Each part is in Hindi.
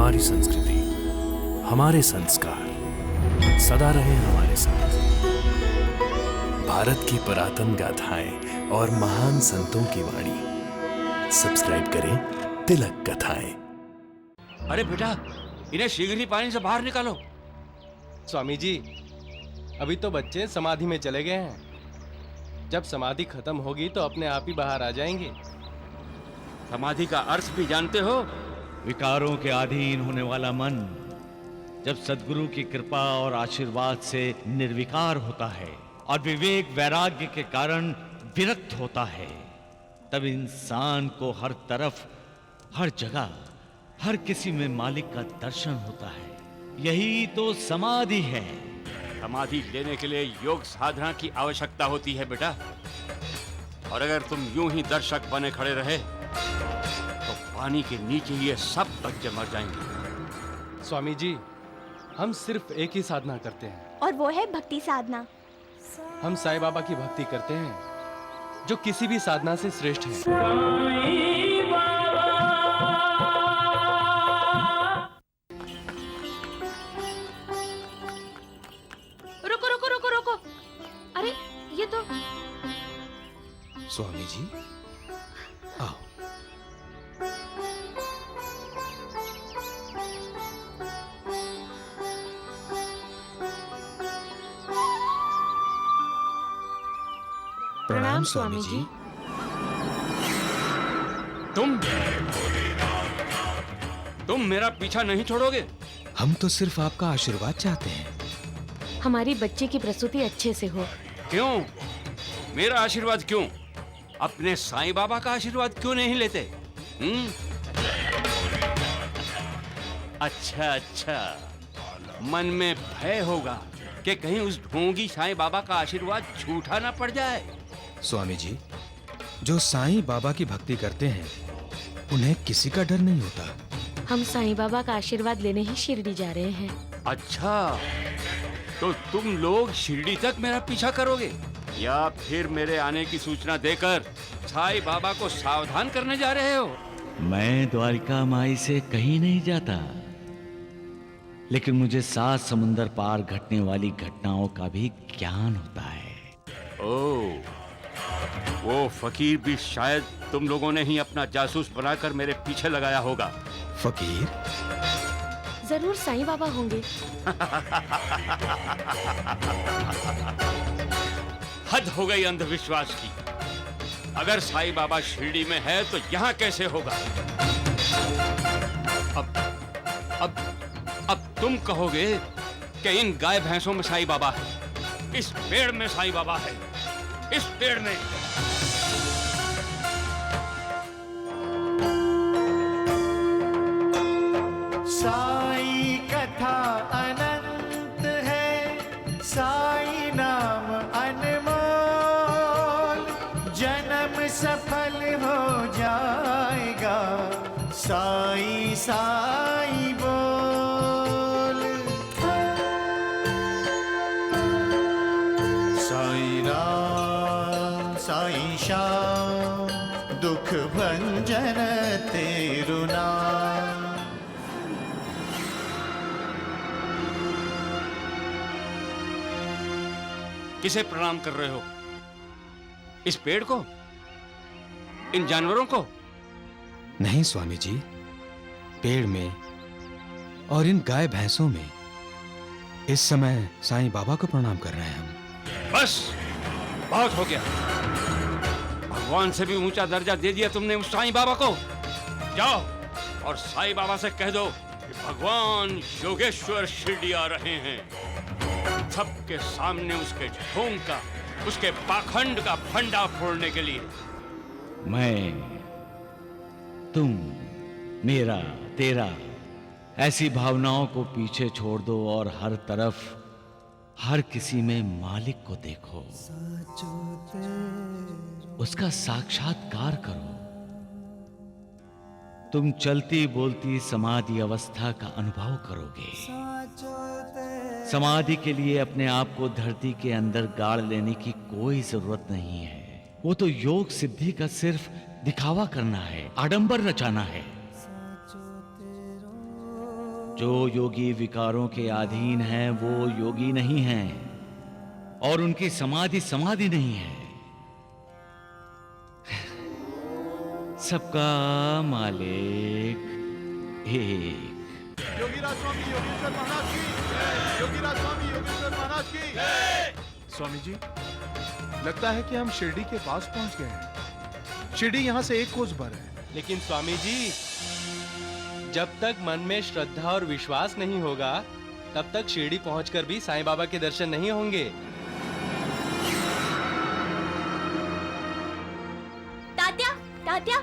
हमारी संस्कृति, हमारे संस्कार सदा रहे हमारे साथ। भारत की पुरातन गाथाएं और महान संतों की वाणी। सब्सक्राइब करें तिलक कथाएं। अरे बेटा, इन्हें शीघ्र ही पानी से बाहर निकालो। स्वामी जी, अभी तो बच्चे समाधि में चले गए हैं। जब समाधि खत्म होगी तो अपने आप ही बाहर आ जाएंगे। समाधि का अर्थ भी जानते हो? विकारों के अधीन होने वाला मन जब सद्गुरु की कृपा और आशीर्वाद से निर्विकार होता है और विवेक वैराग्य के कारण विरक्त होता है, तब इंसान को हर तरफ, हर जगह, हर किसी में मालिक का दर्शन होता है। यही तो समाधि है। समाधि लेने के लिए योग साधना की आवश्यकता होती है बेटा। और अगर तुम यूं ही दर्शक बने खड़े रहे तो पानी के नीचे ये सब बच्चे मर जाएंगे। स्वामी जी, हम सिर्फ एक ही साधना करते हैं, और वो है भक्ति साधना। हम साईं बाबा की भक्ति करते हैं जो किसी भी साधना से श्रेष्ठ है। रुको रुको रुको रुको, अरे ये तो स्वामी जी, आओ। प्रणाम स्वामी जी। तुम मेरा पीछा नहीं छोड़ोगे? हम तो सिर्फ आपका आशीर्वाद चाहते हैं। हमारी बच्ची की प्रसूति अच्छे से हो। क्यों? मेरा आशीर्वाद क्यों? अपने साईं बाबा का आशीर्वाद क्यों नहीं लेते? अच्छा अच्छा, मन में भय होगा कि कहीं उस ढोंगी साईं बाबा का आशीर्वाद झूठा ना पड़ जाए। स्वामी जी, जो साईं बाबा की भक्ति करते हैं उन्हें किसी का डर नहीं होता। हम साईं बाबा का आशीर्वाद लेने ही शिरडी जा रहे हैं। अच्छा, तो तुम लोग शिरडी तक मेरा पीछा करोगे या फिर मेरे आने की सूचना देकर साईं बाबा को सावधान करने जा रहे हो? मैं द्वारिका माई से कहीं नहीं जाता, लेकिन मुझे 7 समुंदर पार घटने वाली घटनाओं का भी ज्ञान होता है। ओह, वो फकीर भी शायद तुम लोगों ने ही अपना जासूस बनाकर मेरे पीछे लगाया होगा। फकीर? जरूर साईं बाबा होंगे। हद हो गई अंधविश्वास की। अगर साईं बाबा शिरडी में है तो यहाँ कैसे होगा? अब तुम कहोगे कि इन गाय भैंसों में साईं बाबा है, इस पेड़ में साईं बाबा है, इस पेड़ में। साई कथा अनंत है, साई नाम अनमोल, जन्म सफल हो जाएगा, साई साई बोल। साई राम साई श्याम, दुख भंजन तेरु नाम। किसे प्रणाम कर रहे हो? इस पेड़ को? इन जानवरों को? नहीं स्वामी जी, पेड़ में और इन गाय भैंसों में इस समय साईं बाबा को प्रणाम कर रहे हैं हम। बस, बहुत हो गया। भगवान से भी ऊंचा दर्जा दे दिया तुमने उस साईं बाबा को। जाओ और साईं बाबा से कह दो कि भगवान योगेश्वर शिरडी आ रहे हैं। सबके सामने उसके ढोंग का, उसके पाखंड का फंडा फोड़ने के लिए। मैं, तुम, मेरा, तेरा, ऐसी भावनाओं को पीछे छोड़ दो और हर तरफ, हर किसी में मालिक को देखो, उसका साक्षात्कार करो। तुम चलती बोलती समाधि अवस्था का अनुभव करोगे। समाधि के लिए अपने आप को धरती के अंदर गाड़ लेने की कोई जरूरत नहीं है। वो तो योग सिद्धि का सिर्फ दिखावा करना है, आडंबर रचाना है। जो योगी विकारों के अधीन हैं वो योगी नहीं हैं, और उनकी समाधि समाधि नहीं है। सबका मालिक एक। योगीराज स्वामी योगेश्वर महाराज की जय। योगीराज स्वामी योगेश्वर महाराज की जय। स्वामी जी, लगता है कि हम शिरडी के पास पहुंच गए हैं। शिरडी यहाँ से 1 कोस भर है। लेकिन स्वामी जी, जब तक मन में श्रद्धा और विश्वास नहीं होगा तब तक शिरडी पहुंचकर भी साईं बाबा के दर्शन नहीं होंगे। तात्या, तात्या,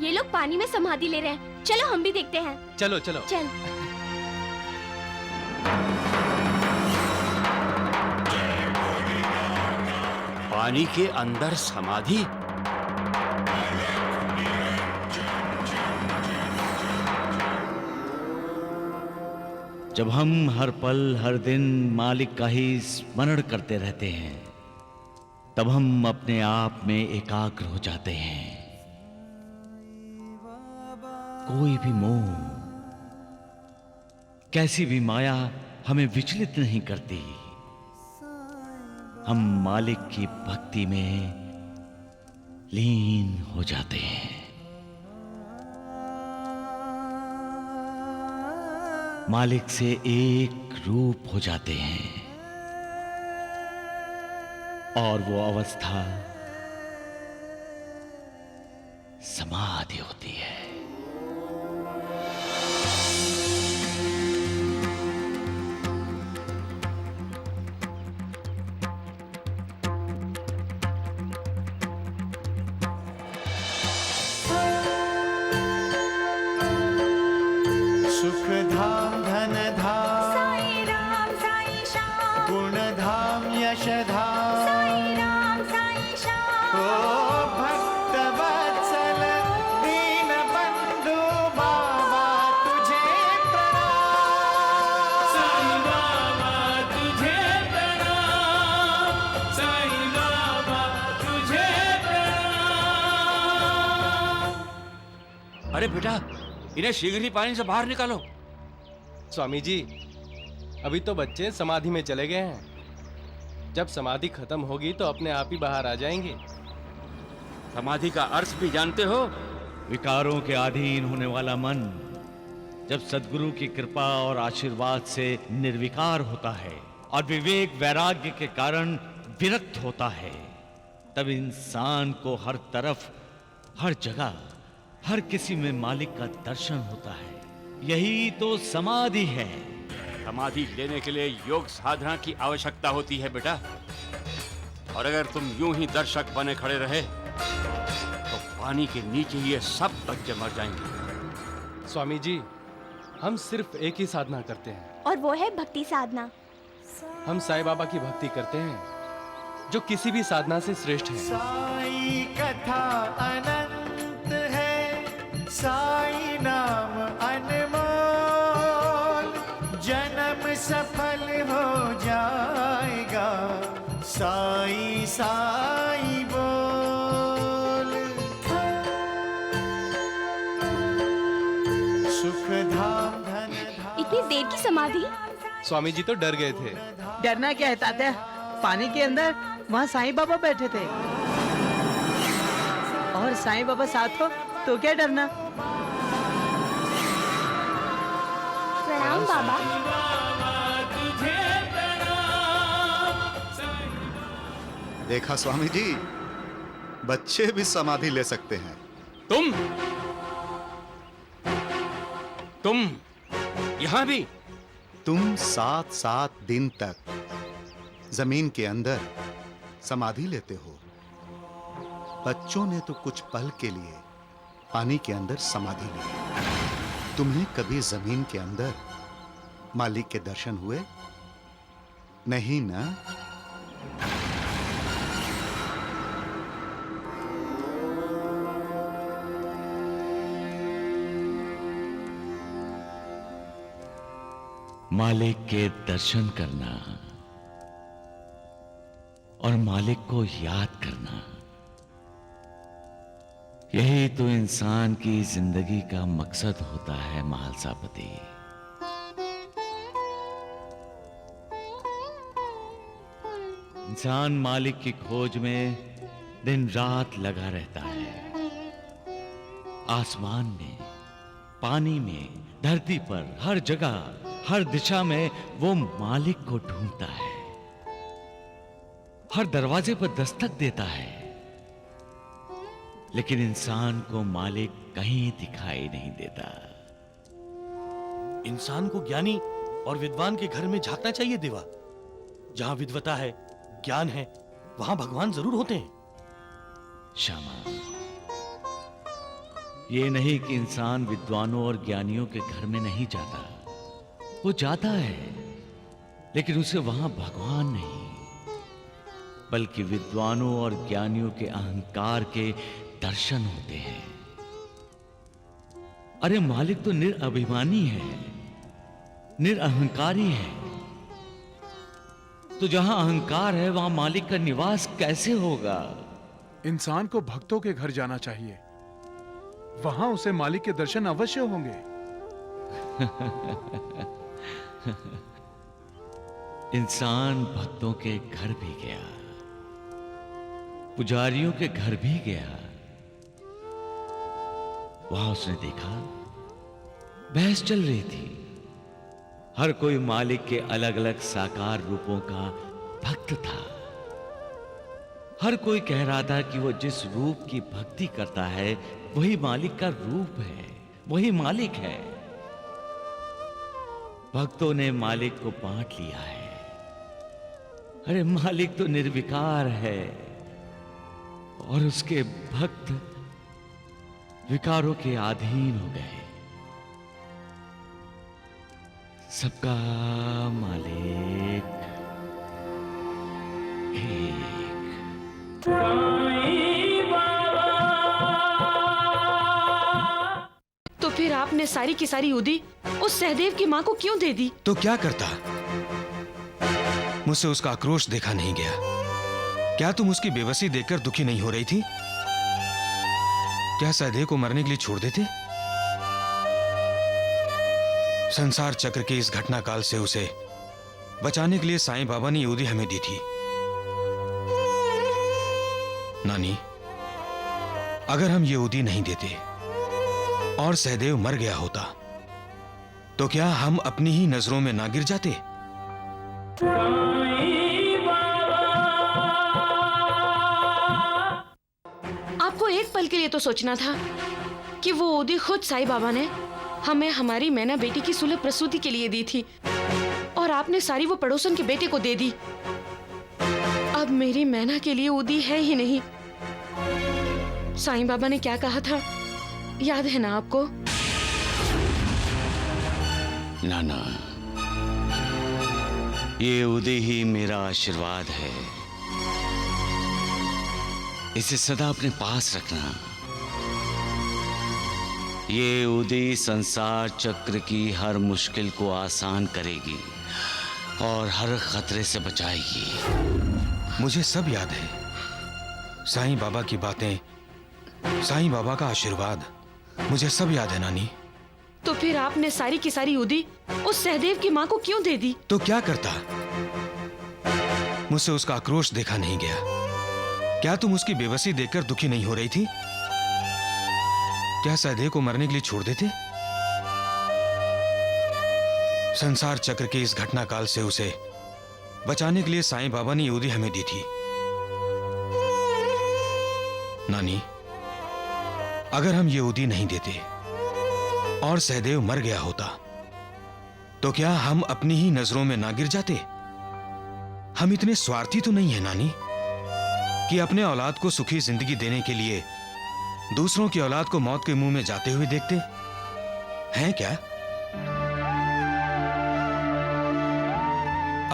ये लोग पानी में समाधि ले रहे हैं। चलो हम भी देखते हैं। चलो चलो। चल। पानी के अंदर समाधि? जब हम हर पल हर दिन मालिक का ही स्मरण करते रहते हैं, तब हम अपने आप में एकाग्र हो जाते हैं। कोई भी मोह, कैसी भी माया हमें विचलित नहीं करती। हम मालिक की भक्ति में लीन हो जाते हैं। मालिक से एक रूप हो जाते हैं, और वो अवस्था समाधि होती है। सुख धाम धन धाम साईं राम साईं श्याम, गुण धाम यश धाम साईं राम साईं श्याम। ओ भक्त वत्सल दीन बंधु बाबा तुझे प्रणाम। साईं बाबा तुझे प्रणाम। साईं बाबा तुझे प्रणाम। अरे बेटा, इन्हें शीघ्र ही पानी से बाहर निकालो। स्वामी जी, अभी तो बच्चे समाधि में चले गए हैं। जब समाधि खत्म होगी तो अपने आप ही बाहर आ जाएंगे। समाधि का अर्थ भी जानते हो? विकारों के अधीन होने वाला मन जब सद्गुरु की कृपा और आशीर्वाद से निर्विकार होता है और विवेक वैराग्य के कारण विरक्त होता है, तब इंसान को हर तरफ, हर जगह, हर किसी में मालिक का दर्शन होता है। यही तो समाधि है। समाधि लेने के लिए योग साधना की आवश्यकता होती है बेटा। और अगर तुम यूं ही दर्शक बने खड़े रहे तो पानी के नीचे ये सब बच्चे मर जाएंगे। स्वामी जी, हम सिर्फ एक ही साधना करते हैं, और वो है भक्ति साधना। हम साईं बाबा की भक्ति करते हैं, जो किसी भी साधना से श्रेष्ठ है। साई कथा अनंत है, साई नाम अनमोल, जन्म सफल हो जाएगा, साई साई बोल। सुख धाम धन धाम। इतनी देर की समाधि? स्वामी जी तो डर गए थे। डरना क्या है तात्या, पानी के अंदर वहाँ साईं बाबा बैठे थे, और साईं बाबा साथ हो तो क्या डरना। प्रणाम बाबा। देखा स्वामी जी, बच्चे भी समाधि ले सकते हैं। तुम यहाँ भी? तुम 7-7 दिन तक जमीन के अंदर समाधि लेते हो। बच्चों ने तो कुछ पल के लिए पानी के अंदर समाधि ली। तुम्हें कभी जमीन के अंदर मालिक के दर्शन हुए? नहीं ना? मालिक के दर्शन करना और मालिक को याद करना, यही तो इंसान की जिंदगी का मकसद होता है महालसापति। इंसान मालिक की खोज में दिन रात लगा रहता है। आसमान में, पानी में, धरती पर, हर जगह, हर दिशा में वो मालिक को ढूंढता है। हर दरवाजे पर दस्तक देता है, लेकिन इंसान को मालिक कहीं दिखाई नहीं देता। इंसान को ज्ञानी और विद्वान के घर में झांकना चाहिए देवा। जहां विद्वता है, ज्ञान है, वहां भगवान जरूर होते हैं। श्यामा, ये नहीं कि इंसान विद्वानों और ज्ञानियों के घर में नहीं जाता, वो जाता है, लेकिन उसे वहां भगवान नहीं, बल्कि विद्वानों और ज्ञानियों के अहंकार के दर्शन होते हैं। अरे मालिक तो निरअभिमानी है, निरअहंकारी है, तो जहां अहंकार है वहां मालिक का निवास कैसे होगा? इंसान को भक्तों के घर जाना चाहिए, वहां उसे मालिक के दर्शन अवश्य होंगे। इंसान भक्तों के घर भी गया, पुजारियों के घर भी गया। वहां उसने देखा बहस चल रही थी। हर कोई मालिक के अलग अलग साकार रूपों का भक्त था। हर कोई कह रहा था कि वो जिस रूप की भक्ति करता है वही मालिक का रूप है, वही मालिक है। भक्तों ने मालिक को बांट लिया है। अरे मालिक तो निर्विकार है और उसके भक्त विकारों के अधीन हो गए। सबका मालिक एक। तो फिर आपने सारी की सारी उदी उस सहदेव की माँ को क्यों दे दी? तो क्या करता? मुझसे उसका आक्रोश देखा नहीं गया। क्या तुम उसकी बेबसी देखकर दुखी नहीं हो रही थी? क्या सहदेव को मरने के लिए छोड़ देते? संसार चक्र के इस घटना काल से उसे बचाने के लिए साईं बाबा ने उदी हमें दी थी। नानी, अगर हम ये उदी नहीं देते और सहदेव मर गया होता तो क्या हम अपनी ही नजरों में ना गिर जाते? आपको एक पल के लिए तो सोचना था कि वो उदी खुद साईं बाबा ने हमें हमारी मैना बेटी की सुलभ प्रसूति के लिए दी थी और आपने सारी वो पड़ोसन के बेटे को दे दी। अब मेरी मैना के लिए उदी है ही नहीं। साईं बाबा ने क्या कहा था, याद है ना आपको? नाना, ये उदी ही मेरा आशीर्वाद है। इसे सदा अपने पास रखना। ये उदी संसार चक्र की हर मुश्किल को आसान करेगी और हर खतरे से बचाएगी। मुझे सब याद है। साईं बाबा की बातें, साईं बाबा का आशीर्वाद, मुझे सब याद है नानी। तो फिर आपने सारी की सारी उदी उस सहदेव की माँ को क्यों दे दी? तो क्या करता? मुझसे उसका आक्रोश देखा नहीं गया। क्या तुम उसकी बेबसी देखकर दुखी नहीं हो रही थी? क्या सहदेव को मरने के लिए छोड़ देते? संसार चक्र के इस घटना काल से उसे बचाने के लिए साईं बाबा ने उदी हमें दी थी। नानी, अगर हम ये उदी नहीं देते और सहदेव मर गया होता तो क्या हम अपनी ही नजरों में ना गिर जाते? हम इतने स्वार्थी तो नहीं है नानी कि अपने औलाद को सुखी जिंदगी देने के लिए दूसरों की औलाद को मौत के मुंह में जाते हुए देखते हैं क्या?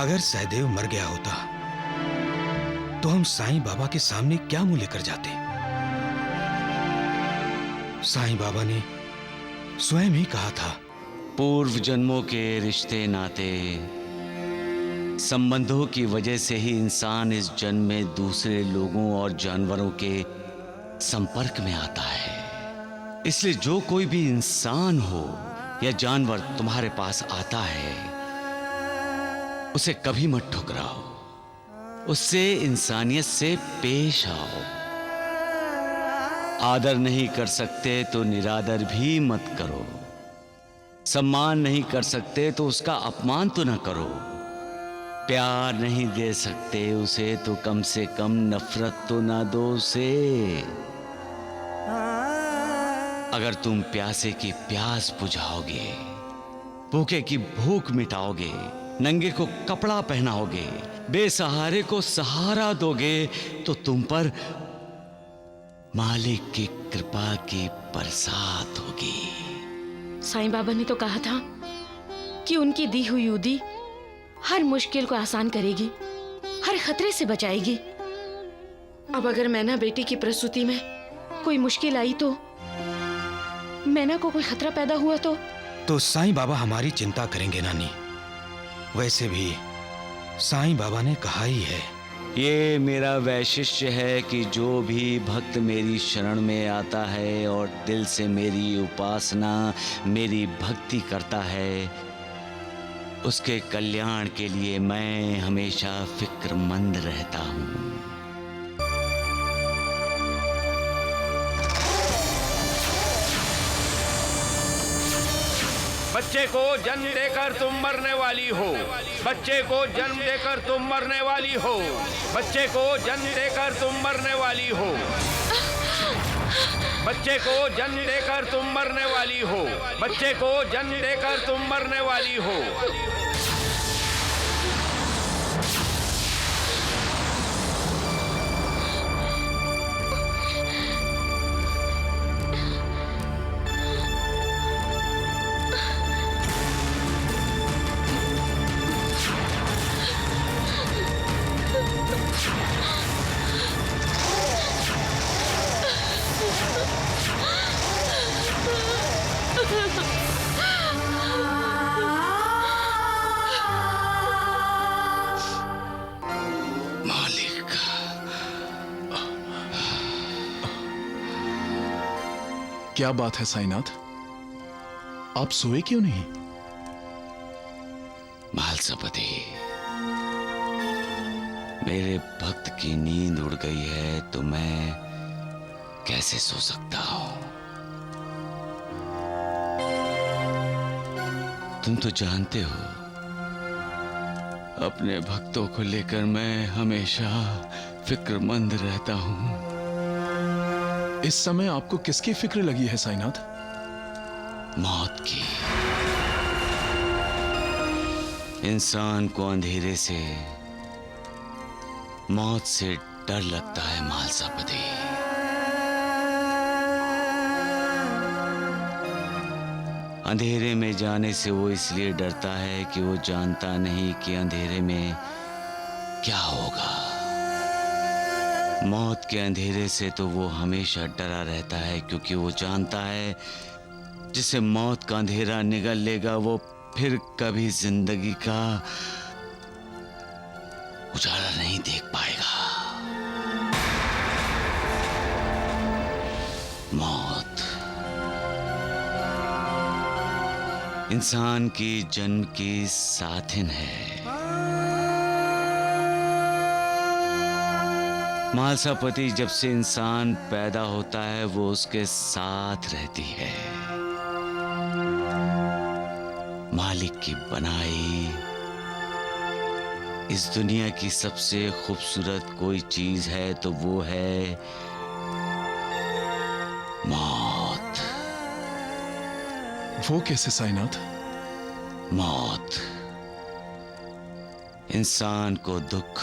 अगर सहदेव मर गया होता तो हम साईं बाबा के सामने क्या मुंह लेकर जाते? साईं बाबा ने स्वयं ही कहा था, पूर्व जन्मों के रिश्ते नाते संबंधों की वजह से ही इंसान इस जन्म में दूसरे लोगों और जानवरों के संपर्क में आता है। इसलिए जो कोई भी इंसान हो या जानवर तुम्हारे पास आता है उसे कभी मत ठुकराओ, उससे इंसानियत से पेश आओ। आदर नहीं कर सकते तो निरादर भी मत करो। सम्मान नहीं कर सकते तो उसका अपमान तो न करो। प्यार नहीं दे सकते उसे तो कम से कम नफरत तो ना दो उसे। अगर तुम प्यासे की प्यास बुझाओगे, भूखे की भूख मिटाओगे, नंगे को कपड़ा पहनाओगे, बेसहारे को सहारा दोगे, तो तुम पर मालिक की कृपा की बरसात होगी। साईं बाबा ने तो कहा था कि उनकी दी हुई उदी हर मुश्किल को आसान करेगी, हर खतरे से बचाएगी। अब अगर मैना बेटी की प्रसूति में कोई मुश्किल आई तो, मैना को कोई खतरा पैदा हुआ तो साईं बाबा हमारी चिंता करेंगे नानी। वैसे भी साईं बाबा ने कहा ही है, ये मेरा वैशिष्ट्य है कि जो भी भक्त मेरी शरण में आता है और दिल से मेरी उपासना, मेरी भक्ति करता है, उसके कल्याण के लिए मैं हमेशा फिक्रमंद रहता हूँ। बच्चे को जन्म देकर तुम मरने वाली हो, बच्चे को जन्म देकर तुम मरने वाली हो, बच्चे को जन्म देकर तुम मरने वाली हो, बच्चे को जन्म देकर तुम मरने वाली हो, बच्चे को जन्म देकर तुम मरने वाली हो। क्या बात है साईनाथ, आप सोए क्यों नहीं? मालसापति, मेरे भक्त की नींद उड़ गई है तो मैं कैसे सो सकता हूं? तुम तो जानते हो, अपने भक्तों को लेकर मैं हमेशा फिक्रमंद रहता हूं। इस समय आपको किसकी फिक्र लगी है साईनाथ? मौत की। इंसान को अंधेरे से, मौत से डर लगता है मालसापति। अंधेरे में जाने से वो इसलिए डरता है कि वो जानता नहीं कि अंधेरे में क्या होगा। मौत के अंधेरे से तो वो हमेशा डरा रहता है, क्योंकि वो जानता है जिसे मौत का अंधेरा निगल लेगा वो फिर कभी जिंदगी का उजाला नहीं देख पाएगा। मौत इंसान की जन्म की साथिन है। मालसापति, जब से इंसान पैदा होता है वो उसके साथ रहती है। मालिक की बनाई इस दुनिया की सबसे खूबसूरत कोई चीज है तो वो है मौत। वो कैसे साईनाथ? मौत इंसान को दुख,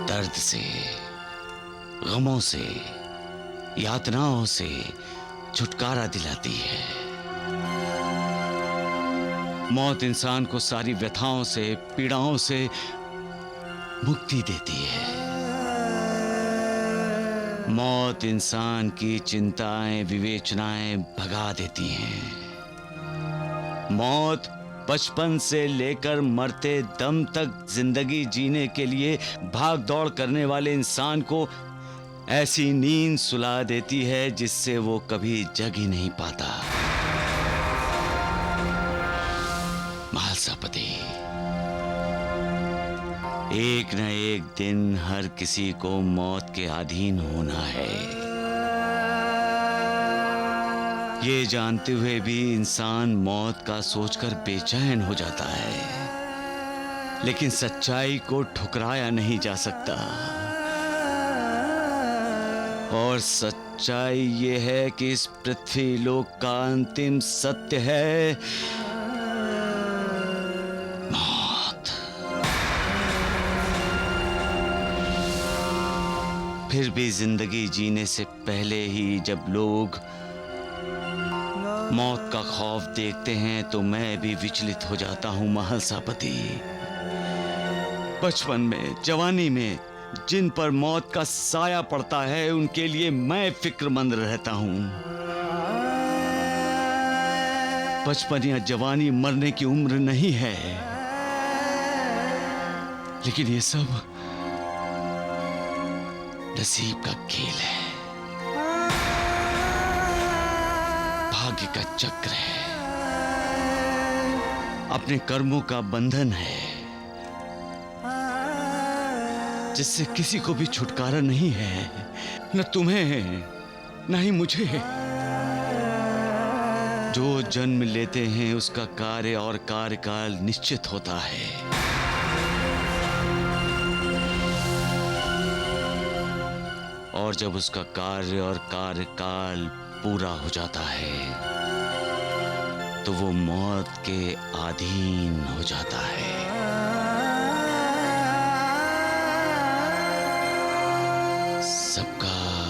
दर्द से, गमों से, यातनाओं से छुटकारा दिलाती है। मौत इंसान को सारी व्यथाओं से, पीड़ाओं से मुक्ति देती है। मौत इंसान की चिंताएं, विवेचनाएं भगा देती हैं। मौत बचपन से लेकर मरते दम तक जिंदगी जीने के लिए भाग दौड़ करने वाले इंसान को ऐसी नींद सुला देती है जिससे वो कभी जग ही नहीं पाता। मालसापति, एक न एक दिन हर किसी को मौत के अधीन होना है। ये जानते हुए भी इंसान मौत का सोचकर बेचैन हो जाता है, लेकिन सच्चाई को ठुकराया नहीं जा सकता। और सच्चाई ये है कि इस पृथ्वी लोक का अंतिम सत्य है मौत। फिर भी जिंदगी जीने से पहले ही जब लोग मौत का खौफ देखते हैं तो मैं भी विचलित हो जाता हूं महलसापति। बचपन में, जवानी में जिन पर मौत का साया पड़ता है उनके लिए मैं फिक्रमंद रहता हूं। बचपन या जवानी मरने की उम्र नहीं है, लेकिन ये सब नसीब का खेल है, भाग्य का चक्र है, अपने कर्मों का बंधन है जिससे किसी को भी छुटकारा नहीं है, न तुम्हें न ही मुझे। जो जन्म लेते हैं उसका कार्य और कार्यकाल निश्चित होता है। और जब उसका कार्य और कार्यकाल पूरा हो जाता है तो वो मौत के अधीन हो जाता है। सबका